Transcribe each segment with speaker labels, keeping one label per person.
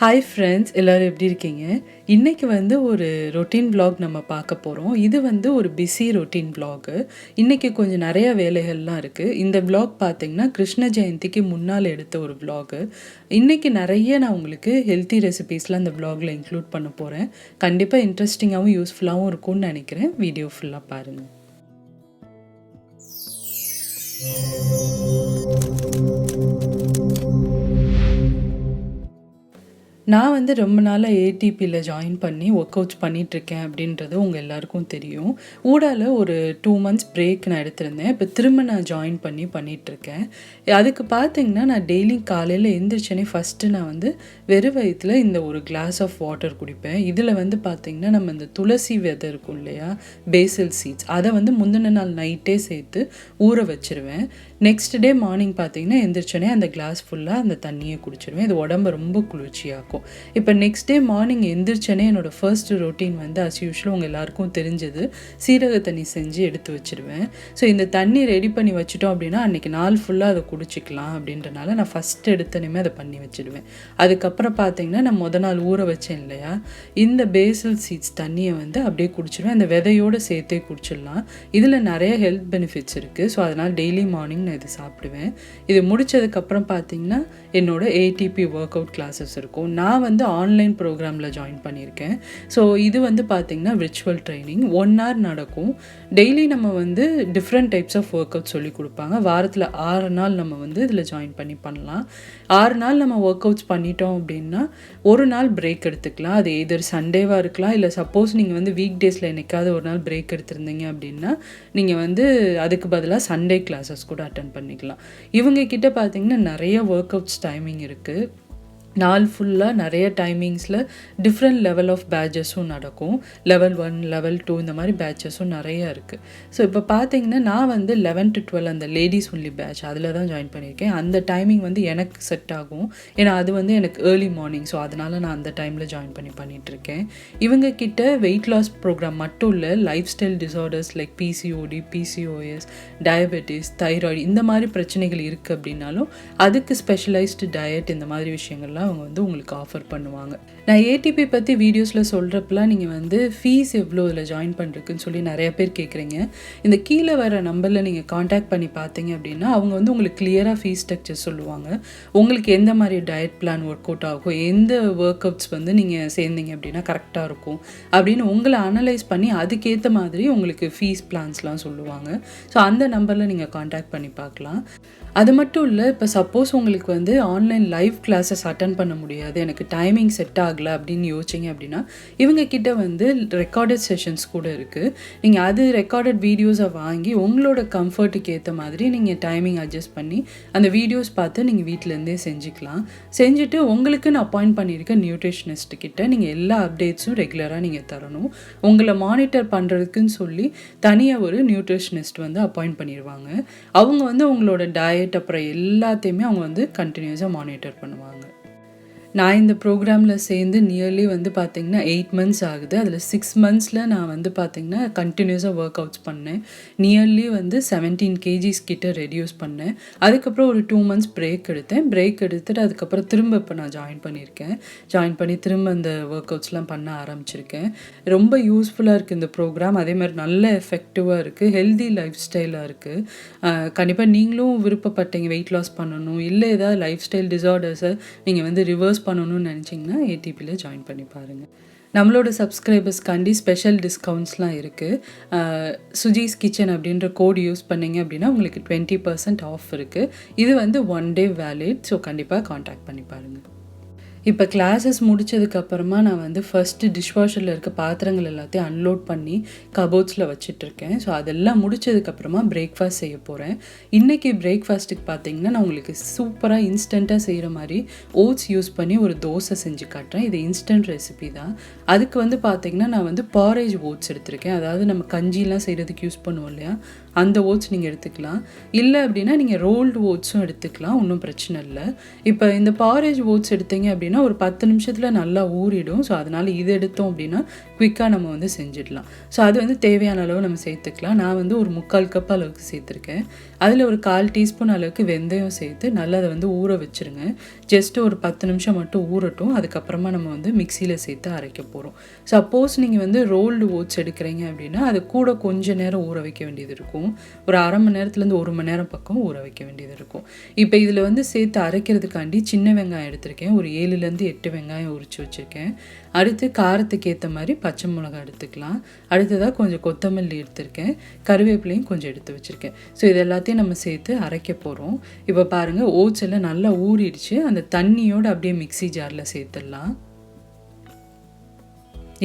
Speaker 1: Hi friends, எல்லோரும் எப்படி இருக்கீங்க? இன்றைக்கி ஒரு ரொட்டீன் vlog நம்ம பார்க்க போகிறோம். இது ஒரு பிஸி ரொட்டீன் vlog. இன்றைக்கி கொஞ்சம் நிறைய வேலைகள்லாம் இருக்குது. இந்த vlog பார்த்திங்கன்னா கிருஷ்ண ஜெயந்திக்கு முன்னால் எடுத்த ஒரு vlog. இன்றைக்கி நிறைய நான் உங்களுக்கு ஹெல்த்தி ரெசிபீஸ்லாம் இந்த vlogல இன்க்ளூட் பண்ண போகிறேன். கண்டிப்பாக இன்ட்ரெஸ்டிங்காகவும் யூஸ்ஃபுல்லாகவும் இருக்கும்னு நினைக்கிறேன். வீடியோ ஃபுல்லாக பாருங்கள். நான் ரொம்ப நாளாக ஏடிபியில் ஜாயின் பண்ணி ஒர்க் அவுட்ஸ் பண்ணிகிட்ருக்கேன் அப்படின்றது உங்கள் எல்லாருக்கும் தெரியும். ஊடால ஒரு 2 months பிரேக் நான் எடுத்திருந்தேன். இப்போ திரும்ப நான் ஜாயின் பண்ணிகிட்ருக்கேன். அதுக்கு பார்த்திங்கன்னா நான் டெய்லி காலையில் எழுந்திரிச்சோன்னே ஃபஸ்ட்டு நான் வெறும் வயிற்றில் இந்த ஒரு கிளாஸ் ஆஃப் வாட்டர் குடிப்பேன். இதில் பார்த்திங்கன்னா நம்ம இந்த துளசி விதை இருக்கும் இல்லையா, பேசில் சீட்ஸ், அதை முந்தின நாள் நைட்டே சேர்த்து ஊற வச்சுருவேன். நெக்ஸ்ட் டே மார்னிங் பார்த்திங்கன்னா எழுந்திரிச்சோன்னே அந்த கிளாஸ் ஃபுல்லாக அந்த தண்ணியை குடிச்சிடுவேன். இது உடம்பு ரொம்ப குளிர்ச்சியாகும். இப்போ நெக்ஸ்ட் டே மார்னிங் எந்திரிச்சோன்னே என்னோடய ஃபர்ஸ்ட் ரொட்டீன் அஸ் யூஷுவல் உங்கள் எல்லாருக்கும் தெரிஞ்சது சீரக தண்ணி செஞ்சு எடுத்து வச்சுருவேன். ஸோ இந்த தண்ணி ரெடி பண்ணி வச்சுட்டோம் அப்படின்னா அன்றைக்கி நாள் ஃபுல்லாக அதை குடிச்சிக்கலாம் அப்படின்றனால நான் ஃபஸ்ட் எடுத்தனையுமே அதை பண்ணி வச்சுடுவேன். அதுக்கப்புறம் பார்த்திங்கன்னா நான் நாள் ஊற வச்சேன் இல்லையா, இந்த பேசில் சீட்ஸ் தண்ணியை அப்படியே குடிச்சிடுவேன். அந்த விதையோடு சேர்த்தே குடிச்சிடலாம். இதில் நிறைய ஹெல்த் பெனிஃபிட்ஸ் இருக்குது. ஸோ அதனால் டெய்லி மார்னிங் நான் இது சாப்பிடுவேன். இது முடித்ததுக்கப்புறம் பார்த்திங்கன்னா என்னோடய ஏடிபி ஒர்க் அவுட் கிளாஸஸ் இருக்கும். நான் ஆன்லைன் ப்ரோக்ராமில் ஜாயின் பண்ணியிருக்கேன். ஸோ இது பார்த்திங்கன்னா விர்ச்சுவல் ட்ரைனிங் 1 hour நடக்கும். டெய்லி நம்ம different types of workout சொல்லி கொடுப்பாங்க. வாரத்தில் 6 நாள் நம்ம இதில் ஜாயின் பண்ணலாம். 6 நாள் நம்ம ஒர்க் அவுட்ஸ் பண்ணிட்டோம் அப்படின்னா ஒரு நாள் பிரேக் எடுத்துக்கலாம். அது எதர் சண்டேவாக இருக்கலாம், இல்லை சப்போஸ் நீங்கள் வீக் டேஸில் என்னைக்காவது ஒரு நாள் பிரேக் எடுத்திருந்தீங்க அப்படின்னா நீங்கள் அதுக்கு பதிலாக சண்டே கிளாஸஸ் கூட அட்டென்ட் பண்ணிக்கலாம். இவங்க கிட்ட பார்த்திங்கன்னா நிறைய ஒர்க் அவுட்ஸ் டைமிங் இருக்குது. நாள் ஃபுல்லாக நிறைய டைமிங்ஸில் டிஃப்ரெண்ட் லெவல் ஆஃப் பேட்சஸும் நடக்கும். லெவல் 1, லெவல் 2 இந்த மாதிரி பேட்சஸும் நிறையா இருக்குது. ஸோ இப்போ பார்த்தீங்கன்னா நான் 11 to 12 அந்த லேடிஸ் ஒன்லி பேட்ச் அதில் தான் ஜாயின் பண்ணியிருக்கேன். அந்த டைமிங் எனக்கு செட் ஆகும். ஏன்னா அது எனக்கு ஏர்லி மார்னிங். ஸோ அதனால் நான் அந்த டைமில் ஜாயின் பண்ணிகிட்ருக்கேன். இவங்க கிட்ட வெயிட் லாஸ் ப்ரோக்ராம் மட்டும் இல்லை, life style disorders like PCOD, PCOS, diabetes, thyroid இந்த மாதிரி பிரச்சனைகள் இருக்குது அப்படின்னாலும் அதுக்கு ஸ்பெஷலைஸ்டு டயட் இந்த மாதிரி விஷயங்கள்லாம் அவங்க உங்களுக்கு ஆஃபர் பண்ணுவாங்க. நான் ஏடிபி பற்றி வீடியோஸில் சொல்கிறப்பெல்லாம் நீங்கள் ஃபீஸ் எவ்வளோ இதில் ஜாயின் பண்ணுறதுக்குன்னு சொல்லி நிறைய பேர் கேட்குறீங்க. இந்த கீழே வர நம்பரில் நீங்கள் காண்டாக்ட் பண்ணி பார்த்தீங்க அப்படின்னா அவங்க உங்களுக்கு கிளியராக ஃபீஸ் ஸ்ட்ரக்சர் சொல்லுவாங்க. உங்களுக்கு எந்த மாதிரி டயட் பிளான் ஒர்க் அவுட் ஆகும், எந்த ஒர்க் அவுட்ஸ் நீங்கள் சேர்ந்தீங்க அப்படின்னா கரெக்டாக இருக்கும் அப்படின்னு உங்களை அனலைஸ் பண்ணி அதுக்கேற்ற மாதிரி உங்களுக்கு ஃபீஸ் பிளான்ஸ்லாம் சொல்லுவாங்க. ஸோ அந்த நம்பரில் நீங்கள் காண்டாக்ட் பண்ணி பார்க்கலாம். அது மட்டும் இல்லை, இப்போ சப்போஸ் உங்களுக்கு ஆன்லைன் லைவ் கிளாஸஸ் அட்டன் பண்ண முடியாது, எனக்கு டைமிங் செட் ஆகலை அப்படின்னு யோசிச்சிங்க அப்படின்னா இவங்க கிட்ட ரெக்கார்டட் செஷன்ஸ் கூட இருக்குது. நீங்கள் அது ரெக்கார்டட் வீடியோஸை வாங்கி உங்களோட கம்ஃபர்ட்டுக்கு ஏற்ற மாதிரி நீங்கள் டைமிங் அட்ஜஸ்ட் பண்ணி அந்த வீடியோஸ் பார்த்து நீங்கள் வீட்டிலேருந்தே செஞ்சுக்கலாம். செஞ்சுட்டு உங்களுக்குன்னு அப்பாயிண்ட் பண்ணியிருக்க நியூட்ரிஷனிஸ்ட் கிட்ட நீங்கள் எல்லா அப்டேட்ஸும் ரெகுலராக நீங்கள் தரணும். உங்களை மானிட்டர் பண்ணுறதுக்குன்னு சொல்லி தனியாக ஒரு நியூட்ரிஷனிஸ்ட் அப்பாயிண்ட் பண்ணிடுவாங்க. அவங்க உங்களோட டயட் அப்புறம் எல்லாத்தையுமே அவங்க கண்டினியூஸாக மானிட்டர் பண்ணுவாங்க. நான் இந்த ப்ரோக்ராமில் சேர்ந்து நியர்லி பார்த்திங்கன்னா 8 months ஆகுது. அதில் 6 months நான் பார்த்திங்கன்னா கண்டினியூஸாக ஒர்க் அவுட்ஸ் பண்ணேன். நியர்லி 17 kgs கிட்ட ரெடியூஸ் பண்ணேன். அதுக்கப்புறம் ஒரு 2 months பிரேக் எடுத்தேன். பிரேக் எடுத்துகிட்டு அதுக்கப்புறம் திரும்ப இப்போ நான் ஜாயின் பண்ணியிருக்கேன். ஜாயின் பண்ணி திரும்ப அந்த ஒர்க் அவுட்ஸ்லாம் பண்ண ஆரம்பிச்சிருக்கேன். ரொம்ப யூஸ்ஃபுல்லாக இருக்குது இந்த ப்ரோக்ராம். அதே மாதிரி நல்ல எஃபெக்டிவாக இருக்குது, ஹெல்தி லைஃப் ஸ்டைலாக இருக்குது. கண்டிப்பாக நீங்களும் விருப்பப்பட்டீங்க வெயிட் லாஸ் பண்ணணும், இல்லை ஏதாவது லைஃப் ஸ்டைல் டிசார்டர்ஸை நீங்கள் ரிவர்ஸ் பண்ணணும்னு நினச்சிங்கன்னா ஏடிபியில் ஜாயின் பண்ணி பாருங்கள். நம்மளோட சப்ஸ்கிரைபர்ஸ்க்காண்டி ஸ்பெஷல் டிஸ்கவுண்ட்ஸ்லாம் இருக்குது. சுஜிஸ் கிச்சன் அப்படின்ற கோட் யூஸ் பண்ணிங்க அப்படின்னா உங்களுக்கு 20% ஆஃப் இருக்குது. இது 1 day வேலிட். ஸோ கண்டிப்பாக காண்டாக்ட் பண்ணி பாருங்கள். இப்போ கிளாஸஸ் முடித்ததுக்கப்புறமா நான் ஃபஸ்ட்டு டிஷ்வாஷரில் இருக்க பாத்திரங்கள் எல்லாத்தையும் அன்லோட் பண்ணி கபோர்ட்ஸில் வச்சிட்ருக்கேன். ஸோ அதெல்லாம் முடித்ததுக்கப்புறமா பிரேக்ஃபாஸ்ட் செய்ய போகிறேன். இன்றைக்கி பிரேக்ஃபாஸ்ட்டுக்கு பார்த்திங்கன்னா நான் உங்களுக்கு சூப்பராக இன்ஸ்டண்ட்டாக செய்கிற மாதிரி ஓட்ஸ் யூஸ் பண்ணி ஒரு தோசை செஞ்சு காட்டுறேன். இது இன்ஸ்டன்ட் ரெசிபி தான். அதுக்கு பார்த்திங்கன்னா நான் பாரேஜ் ஓட்ஸ் எடுத்திருக்கேன். அதாவது நம்ம கஞ்சிலாம் செய்கிறதுக்கு யூஸ் பண்ணுவோம் இல்லையா, அந்த ஓட்ஸ் நீங்கள் எடுத்துக்கலாம். இல்லை அப்படின்னா நீங்கள் ரோல்டு ஓட்ஸும் எடுத்துக்கலாம், ஒன்றும் பிரச்சனை இல்லை. இப்போ இந்த பாரேஜ் ஓட்ஸ் எடுத்தீங்க அப்படின்னா ஒரு 10 நிமிஷத்தில் நல்லா ஊறிடும். ஸோ அதனால் இது எடுத்தோம் அப்படின்னா குயிக்காக நம்ம வந்து செஞ்சிடலாம். ஸோ அது வந்து தேவையான அளவு நம்ம சேர்த்துக்கலாம். நான் வந்து ஒரு 3/4 கப் அளவுக்கு சேர்த்துருக்கேன். அதில் ஒரு 1/4 டீஸ்பூன் அளவுக்கு வெந்தயம் சேர்த்து நல்லா அதை வந்து ஊற வச்சுருங்க. ஜஸ்ட் ஒரு 10 நிமிஷம் மட்டும் ஊறட்டும். அதுக்கப்புறமா நம்ம வந்து மிக்சியில் சேர்த்து அரைக்க போகிறோம். சப்போஸ் நீங்கள் வந்து ரோல்டு ஓட்ஸ் எடுக்கிறீங்க அப்படின்னா அது கூட கொஞ்சம் நேரம் ஊற வைக்க வேண்டியது இருக்கும். ஒரு அரை மணி நேரத்துலேருந்து 1 மணி நேரம் பக்கம் ஊற வைக்க வேண்டியது இருக்கும். இப்போ இதில் வந்து சேர்த்து அரைக்கிறதுக்காண்டி சின்ன வெங்காயம் எடுத்திருக்கேன். ஒரு 7லேருந்து 8 வெங்காயம் உரித்து வச்சுருக்கேன். அடுத்து காரத்துக்கு ஏற்ற மாதிரி பச்சை மிளகாய் எடுத்துக்கலாம். அடுத்ததாக கொஞ்சம் கொத்தமல்லி எடுத்திருக்கேன். கருவேப்பிலையும் கொஞ்சம் எடுத்து வச்சுருக்கேன். ஸோ இது எல்லாத்தையும் நம்ம சேர்த்து அரைக்க போகிறோம். இப்போ பாருங்கள், ஓட்ஸ் எல்லாம் நல்லா ஊறிடுச்சு. அந்த தண்ணியோடு அப்படியே மிக்ஸி ஜாரில் சேர்த்துடலாம்.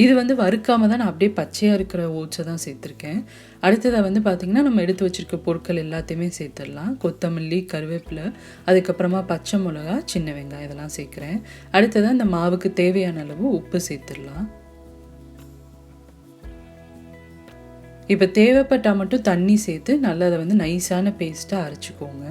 Speaker 1: இது வந்து வறுக்காமல் தான் நான் அப்படியே பச்சையாக இருக்கிற ஓட்ஸை தான் சேர்த்துருக்கேன். அடுத்ததாக வந்து பார்த்திங்கன்னா நம்ம எடுத்து வச்சுருக்க பொருட்கள் எல்லாத்தையுமே சேர்த்துடலாம். கொத்தமல்லி, கருவேப்பிலை, அதுக்கப்புறமா பச்சை மிளகா, சின்ன வெங்காயம் இதெல்லாம் சேர்க்குறேன். அடுத்ததாக இந்த மாவுக்கு தேவையான அளவு உப்பு சேர்த்துடலாம். இப்போ தேவைப்பட்டால் மட்டும் தண்ணி சேர்த்து நல்லா அதை வந்து நைஸான பேஸ்ட்டாக அரைச்சிக்கோங்க.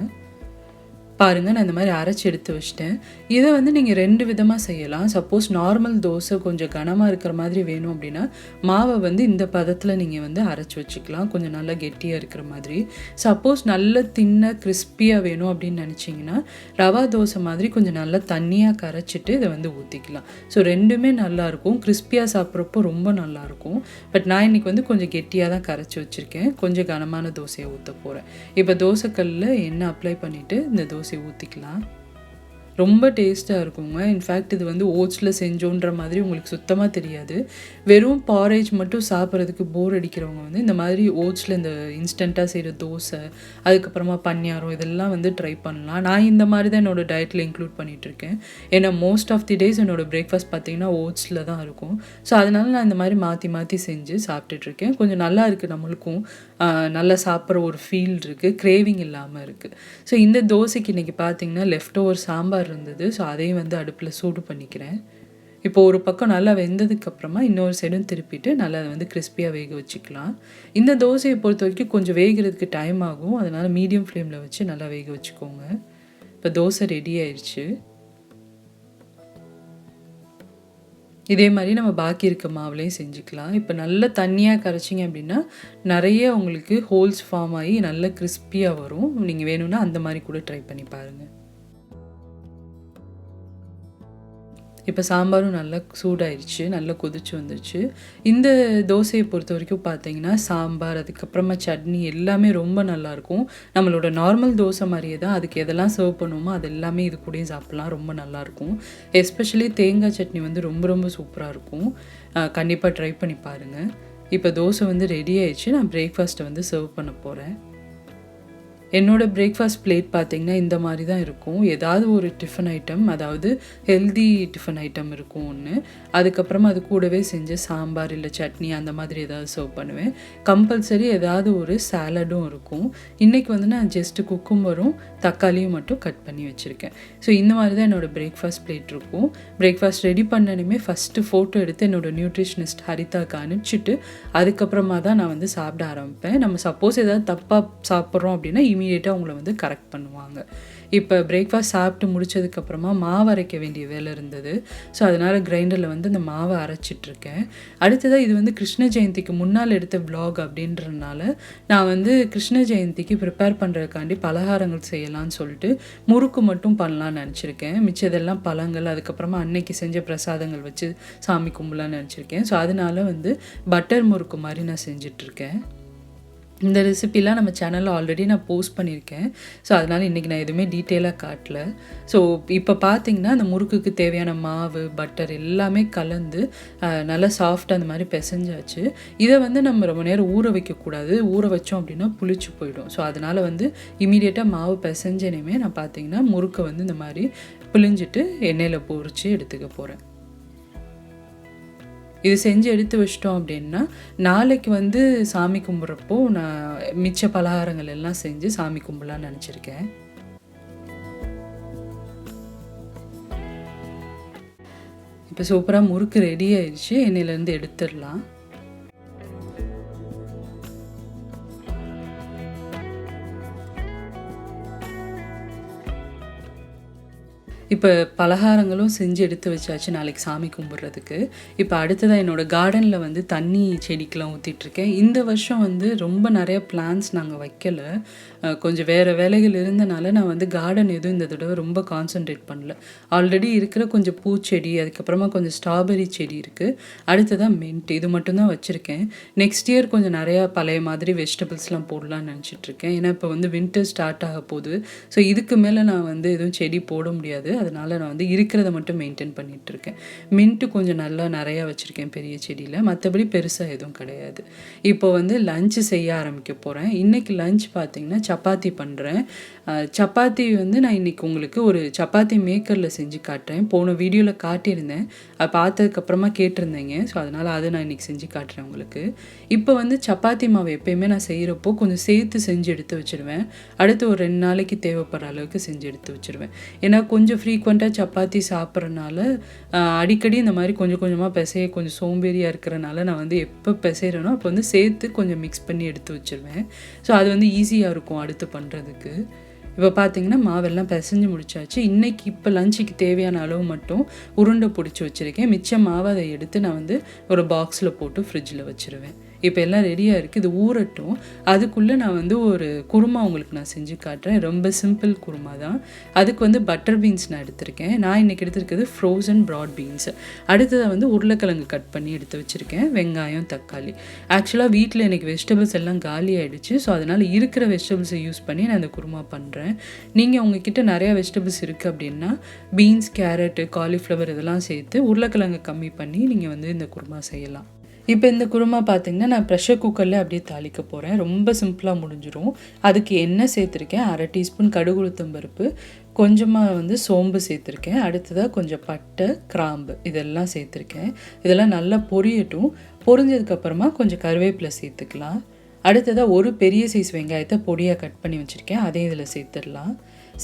Speaker 1: பாருங்கள், நான் இந்த மாதிரி அரைச்சி எடுத்து வச்சிட்டேன். இதை வந்து நீங்கள் 2 விதமாக செய்யலாம். சப்போஸ் நார்மல் தோசை கொஞ்சம் கனமாக இருக்கிற மாதிரி வேணும் அப்படின்னா மாவை வந்து இந்த பதத்தில் நீங்கள் வந்து அரைச்சி வச்சுக்கலாம், கொஞ்சம் நல்லா கெட்டியாக இருக்கிற மாதிரி. சப்போஸ் நல்ல தின்ன கிறிஸ்பியாக வேணும் அப்படின்னு நினச்சிங்கன்னா ரவா தோசை மாதிரி கொஞ்சம் நல்லா தண்ணியாக கரைச்சிட்டு இதை வந்து ஊற்றிக்கலாம். ஸோ ரெண்டுமே நல்லாயிருக்கும். கிறிஸ்பியாக சாப்பிட்றப்போ ரொம்ப நல்லாயிருக்கும். பட் நான் இன்றைக்கி வந்து கொஞ்சம் கெட்டியாக தான் கரைச்சி வச்சுருக்கேன். கொஞ்சம் கனமான தோசையை ஊற்ற போகிறேன். இப்போ தோசைக்கல்லில் எண்ணெய் அப்ளை பண்ணிவிட்டு இந்த தோசை ஊற்றிக்கலாம். ரொம்ப டேஸ்ட்டாக இருக்குங்க. இன்ஃபேக்ட் இது வந்து ஓட்ஸில் செஞ்சோன்ற மாதிரி உங்களுக்கு சுத்தமாக தெரியாது. வெறும் பாரேஜ் மட்டும் சாப்பிட்றதுக்கு போர் அடிக்கிறவங்க வந்து இந்த மாதிரி ஓட்ஸில் இந்த இன்ஸ்டண்ட்டாக செய்கிற தோசை, அதுக்கப்புறமா பணியாரம் இதெல்லாம் வந்து ட்ரை பண்ணலாம். நான் இந்த மாதிரி தான் என்னோடய டயட்டில் இன்க்ளூட் பண்ணிகிட்ருக்கேன். ஏன்னா மோஸ்ட் ஆஃப் தி டேஸ் என்னோடய பிரேக்ஃபாஸ்ட் பார்த்திங்கன்னா ஓட்ஸில் தான் இருக்கும். ஸோ அதனால நான் இந்த மாதிரி மாற்றி மாற்றி செஞ்சு சாப்பிட்டுட்ருக்கேன். கொஞ்சம் நல்லா இருக்குது, நம்மளுக்கும் நல்லா சாப்பிட்ற ஒரு ஃபீல் இருக்குது, கிரேவிங் இல்லாமல் இருக்குது. ஸோ இந்த தோசைக்கு இன்றைக்கி பார்த்திங்கன்னா லெஃப்ட் ஓவர் சாம்பார் இருந்தது. ஸோ அதையும் வந்து அடுப்பில் சூடு பண்ணிக்கிறேன். இப்போ ஒரு பக்கம் நல்லா வெந்ததுக்கப்புறமா இன்னொரு சைடும் திருப்பிட்டு நல்லா அதை வந்து கிறிஸ்பியாக வேக வச்சுக்கலாம். இந்த தோசையை பொறுத்த வரைக்கும் கொஞ்சம் வேகிறதுக்கு டைம் ஆகும். அதனால் மீடியம் ஃப்ளேமில் வச்சு நல்லா வேக வச்சுக்கோங்க. இப்போ தோசை ரெடி ஆயிடுச்சு. இதே மாதிரி நம்ம பாக்கி இருக்க மாவுலையும் செஞ்சுக்கலாம். இப்போ நல்லா தண்ணியாக கரைச்சிங்க அப்படின்னா நிறைய உங்களுக்கு ஹோல்ஸ் ஃபார்ம் ஆகி நல்ல கிறிஸ்பியாக வரும். நீங்கள் வேணும்னா அந்த மாதிரி கூட ட்ரை பண்ணி பாருங்கள். இப்போ சாம்பாரும் நல்லா சூடாயிடுச்சு, நல்லா கொதிச்சு வந்துடுச்சு. இந்த தோசையை பொறுத்த வரைக்கும் பார்த்தீங்கன்னா சாம்பார், அதுக்கப்புறமா சட்னி எல்லாமே ரொம்ப நல்லாயிருக்கும். நம்மளோட நார்மல் தோசை மாதிரியே தான். அதுக்கு எதெல்லாம் சர்வ் பண்ணுவோமோ அது எல்லாமே இது கூடயும் சாப்பிட்லாம், ரொம்ப நல்லாயிருக்கும். எஸ்பெஷலி தேங்காய் சட்னி வந்து ரொம்ப ரொம்ப சூப்பராக இருக்கும். கண்டிப்பாக ட்ரை பண்ணி பாருங்கள். இப்போ தோசை வந்து ரெடி ஆயிடுச்சு. நான் பிரேக்ஃபாஸ்ட்டை வந்து சர்வ் பண்ண போகிறேன். என்னோடய பிரேக்ஃபாஸ்ட் பிளேட் பார்த்திங்கன்னா இந்த மாதிரி தான் இருக்கும். ஏதாவது ஒரு டிஃபன் ஐட்டம், அதாவது ஹெல்தி டிஃபன் ஐட்டம் இருக்கும் ஒன்று. அதுக்கப்புறமா அது கூடவே செஞ்சு சாம்பார் இல்லை சட்னி அந்த மாதிரி ஏதாவது சர்வ் பண்ணுவேன். கம்பல்சரி ஏதாவது ஒரு சாலடும் இருக்கும். இன்றைக்கி வந்து நான் ஜஸ்ட்டு குக்கும்பரும் தக்காளியும் மட்டும் கட் பண்ணி வச்சுருக்கேன். ஸோ இந்த மாதிரி தான் என்னோடய பிரேக்ஃபாஸ்ட் பிளேட் இருக்கும். பிரேக்ஃபாஸ்ட் ரெடி பண்ணணுமே ஃபஸ்ட்டு ஃபோட்டோ எடுத்து என்னோடய நியூட்ரிஷனிஸ்ட் ஹரிதாக்கு அனுப்பிச்சிட்டு அதுக்கப்புறமா தான் நான் வந்து சாப்பிட ஆரம்பிப்பேன். நம்ம சப்போஸ் ஏதாவது தப்பாக சாப்பிட்றோம் அப்படின்னா இமீடியட்டாக அவங்கள வந்து கரெக்ட் பண்ணுவாங்க. இப்போ பிரேக்ஃபாஸ்ட் சாப்பிட்டு முடிச்சதுக்கப்புறமா மாவு அரைக்க வேண்டிய வேலை இருந்தது. ஸோ அதனால் கிரைண்டரில் வந்து இந்த மாவை அரைச்சிட்ருக்கேன். அடுத்ததாக இது வந்து கிருஷ்ண ஜெயந்திக்கு முன்னால் எடுத்த விளாக் அப்படின்றதுனால நான் வந்து கிருஷ்ண ஜெயந்திக்கு ப்ரிப்பேர் பண்ணுறதுக்காண்டி பலகாரங்கள் செய்யலாம்னு சொல்லிட்டு முறுக்கு மட்டும் பண்ணலான்னு நினச்சிருக்கேன். மிச்சதெல்லாம் பழங்கள், அதுக்கப்புறமா அன்னைக்கு செஞ்ச பிரசாதங்கள் வச்சு சாமி கும்பலான்னு நினச்சிருக்கேன். ஸோ அதனால வந்து பட்டர் முறுக்கு மாதிரி நான் செஞ்சிட்ருக்கேன். இந்த ரெசிபிலாம் நம்ம சேனலில் ஆல்ரெடி நான் போஸ்ட் பண்ணியிருக்கேன். ஸோ அதனால் இன்றைக்கி நான் எதுவுமே டீட்டெயிலாக காட்டல. ஸோ இப்போ பார்த்திங்கன்னா அந்த முறுக்குக்கு தேவையான மாவு, பட்டர் எல்லாமே கலந்து நல்லா சாஃப்டாக அந்த மாதிரி பிசைஞ்சாச்சு. இதை வந்து நம்ம ரொம்ப நேரம் ஊற வைக்கக்கூடாது. ஊற வச்சோம் அப்படின்னா புளிச்சு போயிடும். ஸோ அதனால் வந்து இமீடியட்டாக மாவு பிசைஞ்சனையுமே நான் பார்த்திங்கன்னா முறுக்கை வந்து இந்த மாதிரி புளிஞ்சிட்டு எண்ணெயில் பொரித்து எடுத்துக்க போகிறேன். இது செஞ்சு எடுத்து வச்சிட்டோம் அப்படின்னா நாளைக்கு வந்து சாமி கும்பிட்றப்போ நான் மிச்ச பலகாரங்கள் எல்லாம் செஞ்சு சாமி கும்பிடலான்னு நினச்சிருக்கேன். இப்போ சூப்பராக முறுக்கு ரெடி ஆயிடுச்சு. எண்ணெயிலேருந்து எடுத்துடலாம். இப்போ பலகாரங்களும் செஞ்சு எடுத்து வச்சாச்சு நாளைக்கு சாமி கும்பிட்றதுக்கு. இப்போ அடுத்ததாக என்னோடய கார்டனில் வந்து தண்ணி செடிக்கெலாம் ஊற்றிட்டுருக்கேன். இந்த வருஷம் வந்து ரொம்ப நிறைய பிளான்ஸ் நாங்கள் வைக்கலை. கொஞ்சம் வேறு வேலைகள் இருந்தனால நான் வந்து கார்டன் எதுவும் இந்த தடவை ரொம்ப கான்சன்ட்ரேட் பண்ணல. ஆல்ரெடி இருக்கிற கொஞ்சம் பூச்செடி, அதுக்கப்புறமா கொஞ்சம் ஸ்ட்ராபெரி செடி இருக்குது. அடுத்ததாக மின்ட், இது மட்டும்தான் வச்சுருக்கேன். நெக்ஸ்ட் இயர் கொஞ்சம் நிறையா பழைய மாதிரி வெஜிடபிள்ஸ்லாம் போடலான்னு நினச்சிட்ருக்கேன். ஏன்னா இப்போ வந்து வின்டர் ஸ்டார்ட் ஆக போகுது. ஸோ இதுக்கு மேலே நான் வந்து எதுவும் செடி போட முடியாது. அதனால் நான் வந்து இருக்கிறத மட்டும் மெயின்டைன் பண்ணிகிட்ருக்கேன். மின்ட்டு கொஞ்சம் நல்லா நிறையா வச்சுருக்கேன் பெரிய செடியில். மற்றபடி பெருசாக எதுவும் கிடையாது. இப்போ வந்து லஞ்சு செய்ய ஆரம்பிக்க போகிறேன். இன்றைக்கி லஞ்ச் பார்த்திங்கன்னா சப்பாத்தி பண்ணுறேன். சப்பாத்தி வந்து நான் இன்றைக்கி உங்களுக்கு ஒரு சப்பாத்தி மேக்கரில் செஞ்சு காட்டுறேன். போன வீடியோவில் காட்டியிருந்தேன். அதை பார்த்ததுக்கப்புறமா கேட்டிருந்தேங்க. ஸோ அதனால் அதை நான் இன்றைக்கி செஞ்சு காட்டுறேன் உங்களுக்கு. இப்போ வந்து சப்பாத்தி மாவு எப்போயுமே நான் செய்கிறப்போ கொஞ்சம் சேர்த்து செஞ்சு எடுத்து வச்சுருவேன். அடுத்து ஒரு 2 நாளைக்கு தேவைப்படுற அளவுக்கு செஞ்சு எடுத்து வச்சுருவேன். ஏன்னா கொஞ்சம் ஃப்ரீக்வெண்ட்டாக சப்பாத்தி சாப்பிட்றனால அடிக்கடி இந்த மாதிரி கொஞ்சம் கொஞ்சமாக பிசைய கொஞ்சம் சோம்பேறியாக இருக்கிறனால நான் வந்து எப்போ பிசைகிறேனோ அப்போ வந்து சேர்த்து கொஞ்சம் மிக்ஸ் பண்ணி எடுத்து வச்சுருவேன். ஸோ அது வந்து ஈஸியாக இருக்கும் அடுத்து பண்ணுறதுக்கு. இப்போ பார்த்தீங்கன்னா மாவெல்லாம் பிசைஞ்சு முடிச்சாச்சு. இன்றைக்கி இப்போ லஞ்சுக்கு தேவையான அளவு மட்டும் உருண்டை பிடிச்சி வச்சுருக்கேன். மிச்ச மாவை அதை எடுத்து நான் வந்து ஒரு பாக்ஸில் போட்டு ஃப்ரிட்ஜில் வச்சுருவேன். இப்போ எல்லாம் ரெடியாக இருக்குது. இது ஊறட்டும். அதுக்குள்ளே நான் வந்து ஒரு குருமா உங்களுக்கு நான் செஞ்சு காட்டுறேன். ரொம்ப சிம்பிள் குருமா தான். அதுக்கு வந்து பட்டர் பீன்ஸ் நான் எடுத்திருக்கேன். நான் இன்றைக்கி எடுத்திருக்கிறது ஃப்ரோசன் ப்ராட் பீன்ஸ். அடுத்ததாக வந்து உருளைக்கிழங்கு கட் பண்ணி எடுத்து வச்சுருக்கேன். வெங்காயம், தக்காளி. ஆக்சுவலாக வீட்டில் இன்றைக்கி வெஜிடபிள்ஸ் எல்லாம் காலி ஆகிடுச்சு. ஸோ அதனால் இருக்கிற வெஜிடபிள்ஸை யூஸ் பண்ணி நான் இந்த குருமா பண்ணுறேன். நீங்கள் உங்ககிட்ட நிறையா வெஜிடபிள்ஸ் இருக்குது அப்படின்னா பீன்ஸ், கேரட்டு, காலிஃப்ளவர் இதெல்லாம் சேர்த்து உருளைக்கிழங்கு கம்மி பண்ணி நீங்கள் வந்து இந்த குருமா செய்யலாம். இப்போ இந்த குருமா பார்த்திங்கன்னா நான் ப்ரெஷர் குக்கரில் அப்படியே தாளிக்க போகிறேன். ரொம்ப சிம்பிளாக முடிஞ்சிடும். அதுக்கு எண்ணெய் சேர்த்துருக்கேன். 1/2 டீஸ்பூன் கடுகு உளுத்தம் பருப்பு, கொஞ்சமாக வந்து சோம்பு சேர்த்துருக்கேன். அடுத்ததாக கொஞ்சம் பட்டை, கிராம்பு இதெல்லாம் சேர்த்துருக்கேன். இதெல்லாம் நல்லா பொரியட்டும். பொரிஞ்சதுக்கப்புறமா கொஞ்சம் கருவேப்பிலை சேர்த்துக்கலாம். அடுத்ததாக ஒரு பெரிய சைஸ் வெங்காயத்தை பொடியாக கட் பண்ணி வச்சுருக்கேன். அதையும் இதில் சேர்த்துடலாம்.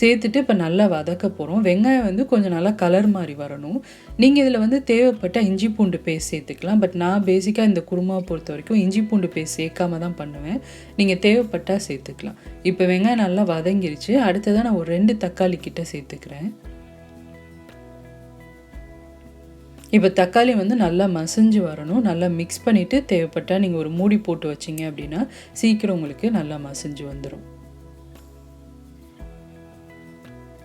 Speaker 1: சேர்த்துட்டு இப்போ நல்லா வதக்க போகிறோம். வெங்காயம் வந்து கொஞ்சம் நல்லா கலர் மாதிரி வரணும். நீங்கள் இதில் வந்து தேவைப்பட்டால் இஞ்சி பூண்டு பேஸ்ட் சேர்த்துக்கலாம். பட் நான் பேசிக்காக இந்த குருமாவை பொறுத்த வரைக்கும் இஞ்சி பூண்டு பேஸ்ட் சேர்க்காம தான் பண்ணுவேன். நீங்கள் தேவைப்பட்டால் சேர்த்துக்கலாம். இப்போ வெங்காயம் நல்லா வதங்கிருச்சு. அடுத்ததாக நான் ஒரு 2 தக்காளி கிட்ட சேர்த்துக்கிறேன். இப்போ தக்காளி வந்து நல்லா மசிஞ்சு வரணும். நல்லா மிக்ஸ் பண்ணிவிட்டு தேவைப்பட்டால் நீங்கள் ஒரு மூடி போட்டு வச்சிங்க அப்படின்னா சீக்கிரம் உங்களுக்கு நல்லா மசிஞ்சு வந்துடும்.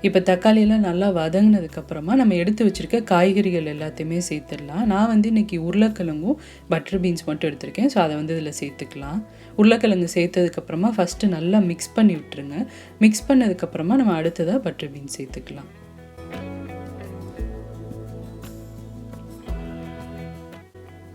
Speaker 1: இப்போ தக்காளியெல்லாம் நல்லா வதங்கினதுக்கப்புறமா நம்ம எடுத்து வச்சுருக்க காய்கறிகள் எல்லாத்தையுமே சேர்த்துடலாம். நான் வந்து இன்றைக்கி உருளைக்கிழங்கும் பட்டர் பீன்ஸ் மட்டும் எடுத்திருக்கேன். ஸோ அதை வந்து இதில் சேர்த்துக்கலாம். உருளைக்கிழங்கு சேர்த்ததுக்கப்புறமா ஃபஸ்ட்டு நல்லா மிக்ஸ் பண்ணி விட்டுருங்க. மிக்ஸ் பண்ணதுக்கப்புறமா நம்ம அடுத்ததாக பட்டர் பீன்ஸ் சேர்த்துக்கலாம்.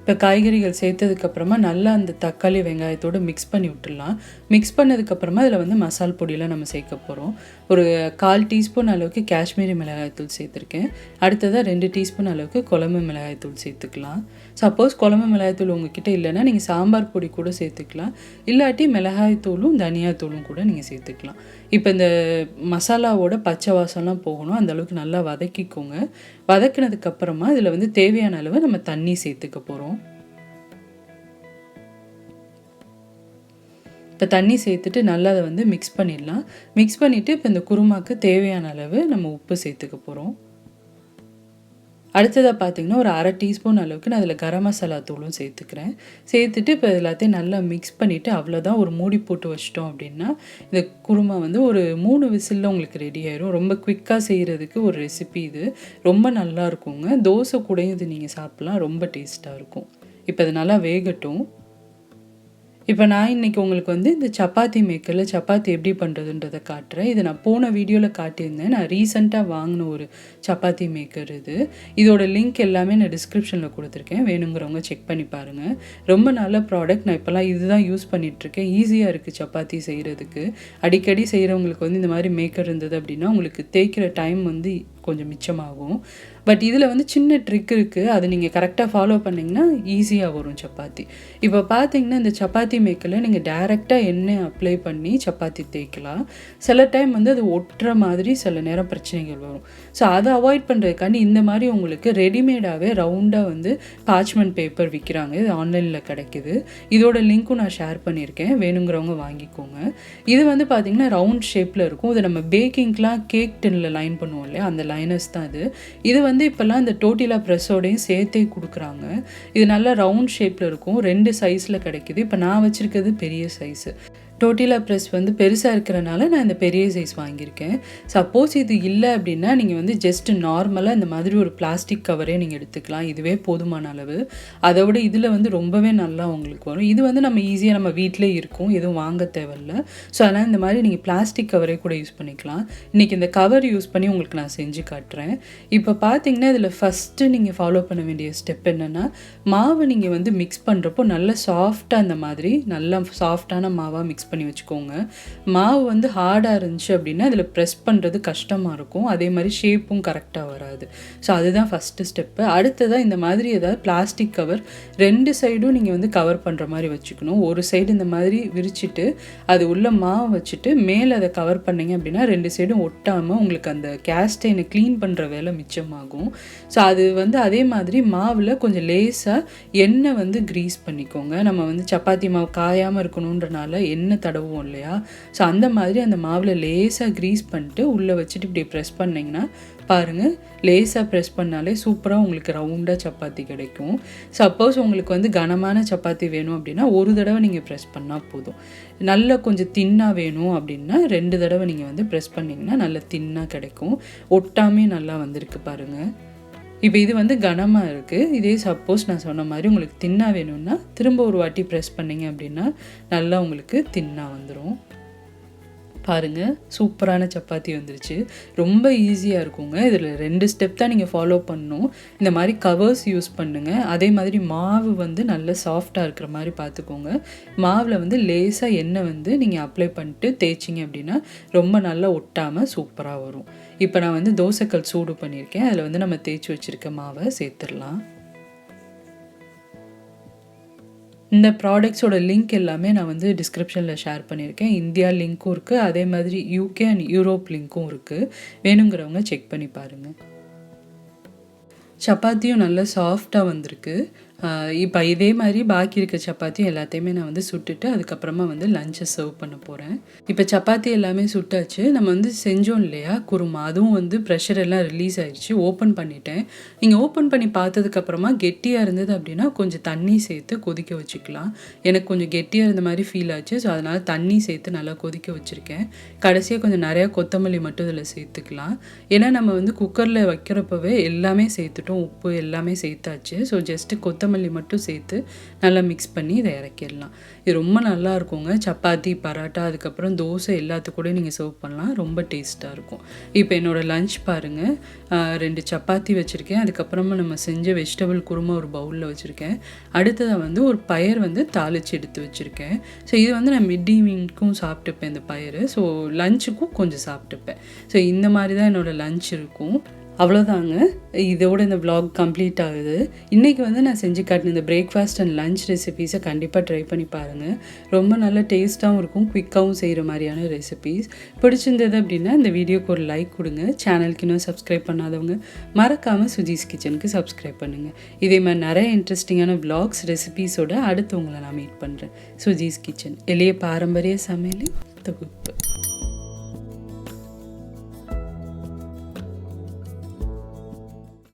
Speaker 1: இப்போ காய்கறிகள் சேர்த்ததுக்கப்புறமா நல்லா அந்த தக்காளி வெங்காயத்தோடு மிக்ஸ் பண்ணி விட்டுடலாம். மிக்ஸ் பண்ணதுக்கப்புறமா இதில் வந்து மசால் பொடியெல்லாம் நம்ம சேர்க்க போகிறோம். ஒரு 1/4 டீஸ்பூன் அளவுக்கு காஷ்மீரி மிளகாய்த்தூள் சேர்த்துருக்கேன். அடுத்ததாக 2 டீஸ்பூன் அளவுக்கு குழம்பு மிளகாய்த்தூள் சேர்த்துக்கலாம். சப்போஸ் குழம்பு மிளகாய்த்தூள் உங்ககிட்ட இல்லைன்னா நீங்கள் சாம்பார் பொடி கூட சேர்த்துக்கலாம். இல்லாட்டி மிளகாய்த்தூளும் தனியாத்தூளும் கூட நீங்கள் சேர்த்துக்கலாம். இப்போ இந்த மசாலாவோட பச்சை வாசம்லாம் போகணும். அந்தளவுக்கு நல்லா வதக்கிக்கோங்க. வதக்கினதுக்கப்புறமா இதில் வந்து தேவையான அளவு நம்ம தண்ணி சேர்த்துக்க போகிறோம். இப்போ தண்ணி சேர்த்துட்டு நல்லா அதை வந்து மிக்ஸ் பண்ணிடலாம். மிக்ஸ் பண்ணிவிட்டு இப்போ இந்த குருமாக்கு தேவையான அளவு நம்ம உப்பு சேர்த்துக்க போகிறோம். அடுத்ததாக பார்த்திங்கன்னா ஒரு 1/2 டீஸ்பூன் அளவுக்கு நான் அதில் கரம் மசாலா தூளும் சேர்த்துக்கிறேன். சேர்த்துட்டு இப்போ எல்லாத்தையும் நல்லா மிக்ஸ் பண்ணிவிட்டு அவ்வளோதான். ஒரு மூடி போட்டு வச்சிட்டோம் அப்படின்னா இந்த குருமா வந்து ஒரு 3 விசிலில் உங்களுக்கு ரெடி ஆயிரும். ரொம்ப குயிக்காக செய்கிறதுக்கு ஒரு ரெசிபி இது. ரொம்ப நல்லா இருக்குங்க. தோசை கூடயும் இது நீங்கள் சாப்பிட்லாம். ரொம்ப டேஸ்ட்டாக இருக்கும். இப்போ இது நல்லா வேகட்டும். இப்போ நான் இன்றைக்கி உங்களுக்கு வந்து இந்த சப்பாத்தி மேக்கரில் சப்பாத்தி எப்படி பண்ணுறதுன்றதை காட்டுறேன். இது நான் போன வீடியோவில் காட்டியிருந்தேன். நான் ரீசெண்டாக வாங்கின ஒரு சப்பாத்தி மேக்கர் இது. இதோட லிங்க் எல்லாமே நான் டிஸ்கிரிப்ஷனில் கொடுத்துருக்கேன். வேணுங்கிறவங்க செக் பண்ணி பாருங்கள். ரொம்ப நல்ல ப்ராடக்ட். நான் இப்போலாம் இதுதான் யூஸ் பண்ணிகிட்ருக்கேன். ஈஸியாக இருக்குது சப்பாத்தி செய்கிறதுக்கு. அடிக்கடி செய்கிறவங்களுக்கு வந்து இந்த மாதிரி மேக்கர் இருந்தது அப்படின்னா உங்களுக்கு தேய்க்கிற டைம் வந்து கொஞ்சம் மிச்சமாகும். பட் இதில் வந்து சின்ன ட்ரிக் இருக்குது. அதை நீங்கள் கரெக்டாக ஃபாலோ பண்ணிங்கன்னா ஈஸியாக வரும் சப்பாத்தி. இப்போ பார்த்தீங்கன்னா இந்த சப்பாத்தி மேக்கரில் நீங்கள் டைரெக்டாக எண்ணெய் அப்ளை பண்ணி சப்பாத்தி தேய்க்கலாம். சில டைம் வந்து அது ஒட்டுற மாதிரி சில நேரம் பிரச்சனைகள் வரும். ஸோ அதை அவாய்ட் பண்ணுறதுக்காண்டி இந்த மாதிரி உங்களுக்கு ரெடிமேடாகவே ரவுண்டாக வந்து பார்ச்மெண்ட் பேப்பர் விற்கிறாங்க. இது ஆன்லைனில் கிடைக்குது. இதோட லிங்க்கும் நான் ஷேர் பண்ணியிருக்கேன். வேணுங்கிறவங்க வாங்கிக்கோங்க. இது வந்து பார்த்திங்கன்னா ரவுண்ட் ஷேப்பில் இருக்கும். இதை நம்ம பேக்கிங்க்கெலாம் கேக் டின்னில் லைன் பண்ணுவோம் இல்லையா, அந்த லைனர்ஸ் தான் இது வந்து இப்போல்லாம் இந்த டோட்டிலா ப்ரெஸ்ஸோடையும் சேர்த்தே கொடுக்குறாங்க. இது நல்லா ரவுண்ட் ஷேப்பில் இருக்கும், 2 சைஸில் கிடைக்குது. இப்போ நான் வச்சுருக்கிறது பெரிய சைஸு. டோட்டிலா ப்ரெஸ் வந்து பெருசாக இருக்கிறனால நான் இந்த பெரிய சைஸ் வாங்கியிருக்கேன். சப்போஸ் இது இல்லை அப்படின்னா நீங்கள் வந்து ஜஸ்ட் நார்மலாக இந்த மாதிரி ஒரு பிளாஸ்டிக் கவரே நீங்கள் எடுத்துக்கலாம், இதுவே போதுமான அளவு. அதை விட இதில் வந்து ரொம்பவே நல்லா உங்களுக்கு வரும். இது வந்து நம்ம ஈஸியாக நம்ம வீட்டிலே இருக்கும், எதுவும் வாங்க தேவையில்ல. ஸோ அதனால் இந்த மாதிரி நீங்கள் பிளாஸ்டிக் கவரே கூட யூஸ் பண்ணிக்கலாம். இன்றைக்கி இந்த கவர் யூஸ் பண்ணி உங்களுக்கு நான் செஞ்சு காட்டுறேன். இப்போ பார்த்தீங்கன்னா இதில் ஃபஸ்ட்டு நீங்கள் ஃபாலோ பண்ண வேண்டிய ஸ்டெப் என்னென்னா, மாவு நீங்கள் வந்து மிக்ஸ் பண்ணுறப்போ நல்லா சாஃப்டாக அந்த மாதிரி நல்லா சாஃப்டான மாவாக மிக்ஸ் பண்ணி வச்சுக்கோங்க. மாவு வந்து ஹார்டாக இருந்துச்சு அப்படின்னா இதில் ப்ரெஸ் பண்ணுறது கஷ்டமாக இருக்கும், அதே மாதிரி ஷேப்பும் கரெக்டாக வராது. ஸோ அதுதான் ஃபஸ்ட்டு ஸ்டெப்பு. அடுத்ததாக இந்த மாதிரி ஏதாவது பிளாஸ்டிக் கவர் 2 சைடும் நீங்கள் வந்து கவர் பண்ணுற மாதிரி வச்சுக்கணும். ஒரு சைடு இந்த மாதிரி விரிச்சிட்டு அது உள்ள மாவு வச்சுட்டு மேலே அதை கவர் பண்ணிங்க அப்படின்னா 2 சைடும் ஒட்டாமல் உங்களுக்கு அந்த கேஸ்டைனை க்ளீன் பண்ணுற வேலை மிச்சமாகும். ஸோ அது வந்து அதே மாதிரி மாவில் கொஞ்சம் லேசாக எண்ணெய் வந்து க்ரீஸ் பண்ணிக்கோங்க. நம்ம வந்து சப்பாத்தி மாவு காயாமல் இருக்கணுன்றனால எண்ணெய் தடவுவோம் இல்லையா, ஸோ அந்த மாதிரி அந்த மாவில் லேசாக க்ரீஸ் பண்ணிட்டு உள்ளே வச்சுட்டு இப்படி ப்ரெஸ் பண்ணிங்கன்னா பாருங்கள், லேசாக ப்ரெஸ் பண்ணாலே சூப்பராக உங்களுக்கு ரவுண்டாக சப்பாத்தி கிடைக்கும். சப்போஸ் உங்களுக்கு வந்து கனமான சப்பாத்தி வேணும் அப்படின்னா ஒரு தடவை நீங்கள் ப்ரெஸ் பண்ணால் போதும். நல்லா கொஞ்சம் தின்னாக வேணும் அப்படின்னா 2 தடவை நீங்கள் வந்து ப்ரெஸ் பண்ணிங்கன்னா நல்லா தின்னாக கிடைக்கும். ஒட்டாமே நல்லா வந்திருக்கு பாருங்கள். இப்போ இது வந்து கனமாக இருக்குது. இதே சப்போஸ் நான் சொன்ன மாதிரி உங்களுக்கு தின்னா வேணும்னா திரும்ப ஒரு வாட்டி ப்ரெஸ் பண்ணிங்க அப்படின்னா நல்லா உங்களுக்கு தின்னா வந்துடும். பாருங்கள், சூப்பரான சப்பாத்தி வந்துருச்சு. ரொம்ப ஈஸியாக இருக்குங்க. இதில் 2 ஸ்டெப் தான் நீங்கள் ஃபாலோ பண்ணணும். இந்த மாதிரி கவர்ஸ் யூஸ் பண்ணுங்கள். அதே மாதிரி மாவு வந்து நல்ல சாஃப்டாக இருக்கிற மாதிரி பார்த்துக்கோங்க. மாவில் வந்து லேசாக எண்ணெய் வந்து நீங்கள் அப்ளை பண்ணிட்டு தேய்ச்சிங்க அப்படின்னா ரொம்ப நல்லா ஒட்டாமல் சூப்பராக வரும். இப்போ நான் வந்து தோசைக்கல் சூடு பண்ணியிருக்கேன், அதில் வந்து நம்ம தேய்ச்சி வச்சுருக்க மாவை சேர்த்துடலாம். இந்த ப்ராடக்ட்ஸோட லிங்க் எல்லாமே நான் வந்து டிஸ்கிரிப்ஷனில் ஷேர் பண்ணியிருக்கேன். இந்தியா லிங்க்கும் இருக்குது, அதே மாதிரி UK அண்ட் யூரோப் லிங்க்கும் இருக்குது. வேணுங்கிறவங்க செக் பண்ணி பாருங்கள். சப்பாத்தியும் நல்லா சாஃப்டாக வந்திருக்கு. இப்போ இதே மாதிரி பாக்கி இருக்க சப்பாத்தி எல்லாத்தையுமே நான் வந்து சுட்டுட்டு அதுக்கப்புறமா வந்து லஞ்சை சர்வ் பண்ண போகிறேன். இப்போ சப்பாத்தி எல்லாமே சுட்டாச்சு. நம்ம வந்து செஞ்சோம் இல்லையா குருமா, அதுவும் வந்து ப்ரெஷர் எல்லாம் ரிலீஸ் ஆகிடுச்சு. ஓப்பன் பண்ணிட்டேன். நீங்கள் ஓப்பன் பண்ணி பார்த்ததுக்கப்புறமா கெட்டியாக இருந்தது அப்படின்னா கொஞ்சம் தண்ணி சேர்த்து கொதிக்க வச்சுக்கலாம். எனக்கு கொஞ்சம் கெட்டியாக இருந்த மாதிரி ஃபீல் ஆச்சு, ஸோ அதனால் தண்ணி சேர்த்து நல்லா கொதிக்க வச்சுருக்கேன். கடைசியாக கொஞ்சம் நிறையா கொத்தமல்லி மட்டும் இதில் சேர்த்துக்கலாம். ஏன்னா நம்ம வந்து குக்கரில் வைக்கிறப்பவே எல்லாமே சேர்த்துட்டோம், உப்பு எல்லாமே சேர்த்தாச்சு. ஸோ ஜஸ்ட்டு கொத்தமல்லி மட்டும் சேர்த்து நல்லா மிக்ஸ் பண்ணி இதை இறக்கிடலாம். இது ரொம்ப நல்லா இருக்குங்க. சப்பாத்தி, பரோட்டா, அதுக்கப்புறம் தோசை எல்லாத்துக்கூடயும் நீங்கள் சர்வ் பண்ணலாம். ரொம்ப டேஸ்ட்டாக இருக்கும். இப்போ என்னோடய லஞ்ச் பாருங்கள், 2 சப்பாத்தி வச்சுருக்கேன். அதுக்கப்புறமா நம்ம செஞ்ச வெஜிடபிள் குருமா ஒரு பவுலில் வச்சுருக்கேன். அடுத்ததாக வந்து ஒரு பயர் வந்து தாளித்து எடுத்து வச்சுருக்கேன். ஸோ இது வந்து நான் மிட் ஈவினிங்க்கும் சாப்பிட்டுப்பேன் இந்த பயர். ஸோ லஞ்சுக்கும் கொஞ்சம் சாப்பிட்டுப்பேன். ஸோ இந்த மாதிரி தான் என்னோடய லஞ்ச் இருக்கும். அவ்வளோதாங்க, இதோட இந்த vlog கம்ப்ளீட் ஆகுது. இன்றைக்கி வந்து நான் செஞ்சு காட்டின இந்த பிரேக்ஃபாஸ்ட் அண்ட் லஞ்ச் ரெசிபீஸை கண்டிப்பாக ட்ரை பண்ணி பாருங்கள். ரொம்ப நல்ல டேஸ்ட்டாகவும் இருக்கும், குயிக்காகவும் செய்கிற மாதிரியான ரெசிபீஸ். பிடிச்சிருந்தது அப்படின்னா இந்த வீடியோக்கு ஒரு லைக் கொடுங்க. சேனலுக்கு இன்னும் சப்ஸ்கிரைப் பண்ணாதவங்க மறக்காமல் சுஜிஸ் கிச்சனுக்கு சப்ஸ்கிரைப் பண்ணுங்கள். இதே மாதிரி நிறைய இன்ட்ரெஸ்டிங்கான vlogs ரெசிபீஸோட அடுத்து உங்களை நான் மீட் பண்ணுறேன். சுஜிஸ் கிச்சன், எளிய பாரம்பரிய சமையலின் தொகுப்பு.